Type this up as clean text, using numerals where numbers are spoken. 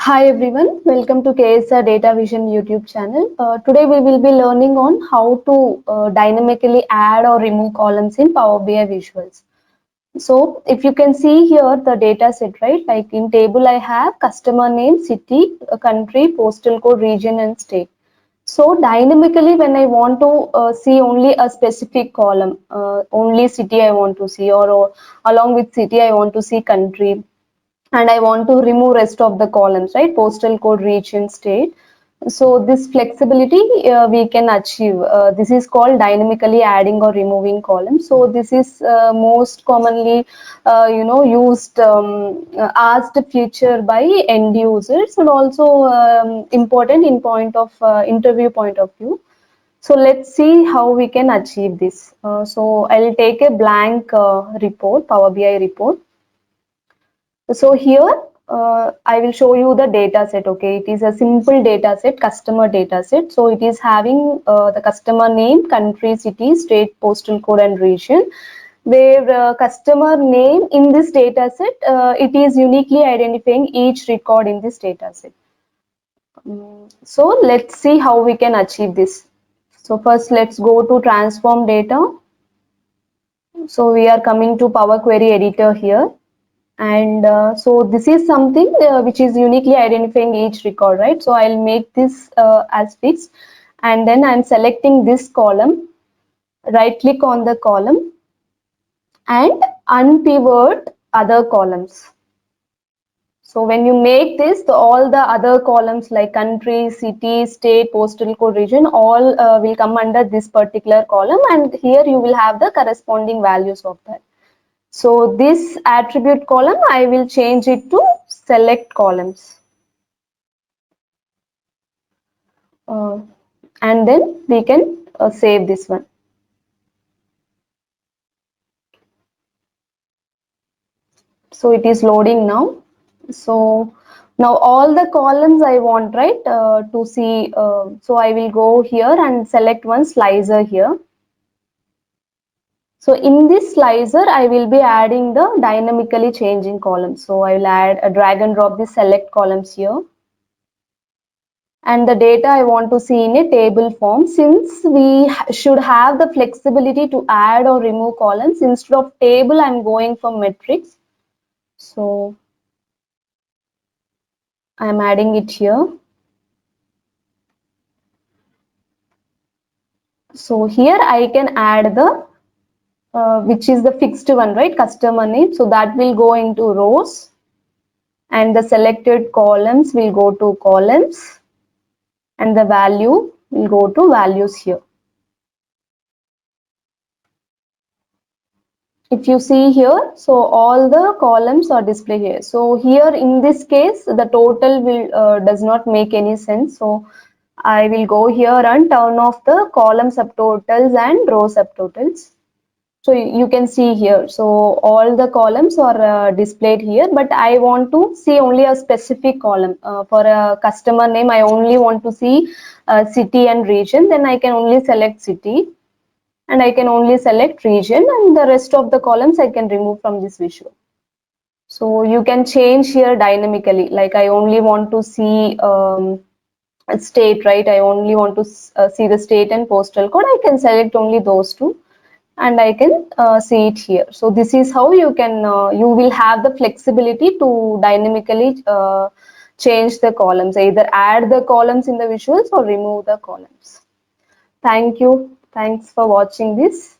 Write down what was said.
Hi everyone, welcome to KSR Datavizon YouTube channel. Today we will be learning on how to dynamically add or remove columns in Power BI visuals. So if you can see here the data set, right? Like in table I have customer name, city, country, postal code, region and state. So dynamically when I want to see only a specific column, only city I want to see or along with city I want to see country and I want to remove rest of the columns, right? Postal code, region, state. So this flexibility we can achieve. This is called dynamically adding or removing columns. So this is most commonly, used asked feature by end users and also important in point of interview point of view. So let's see how we can achieve this. So I'll take a blank report, Power BI report. So here I will show you the data set. Okay, it is a simple data set, customer data set. So it is having the customer name, country, city, state, postal code and region. Where customer name in this data set, it is uniquely identifying each record in this data set. So let's see how we can achieve this. So first let's go to transform data. So we are coming to Power Query editor here. And so this is something which is uniquely identifying each record, right? So I'll make this as fixed, and then I'm selecting this column, right click on the column and unpivot other columns. So when you make this, all the other columns like country, city, state, postal code, region, all will come under this particular column, and here you will have the corresponding values of that. So this attribute column, I will change it to select columns. Uh, and then we can save this one. So it is loading now. So now all the columns I want, right, to see. So I will go here and select one slicer here. So in this slicer, I will be adding the dynamically changing columns. So I will add a drag and drop the select columns here. And the data I want to see in a table form. Since we should have the flexibility to add or remove columns, instead of table, I'm going for matrix. So I'm adding it here. So here I can add the which is the fixed one, right? Customer name. So that will go into rows, and the selected columns will go to columns, and the value will go to values here. If you see here, so all the columns are displayed here. So here in this case, the total will does not make any sense. So I will go here and turn off the column subtotals and row subtotals. So you can see here. So all the columns are displayed here, but I want to see only a specific column. For a customer name, I only want to see city and region. Then I can only select city. And I can only select region, and the rest of the columns I can remove from this visual. So you can change here dynamically, like I only want to see state, right? I only want to see the state and postal code. I can select only those two and I can see it here. So this is how you can, you will have the flexibility to dynamically change the columns, either add the columns in the visuals or remove the columns. Thank you. Thanks for watching this.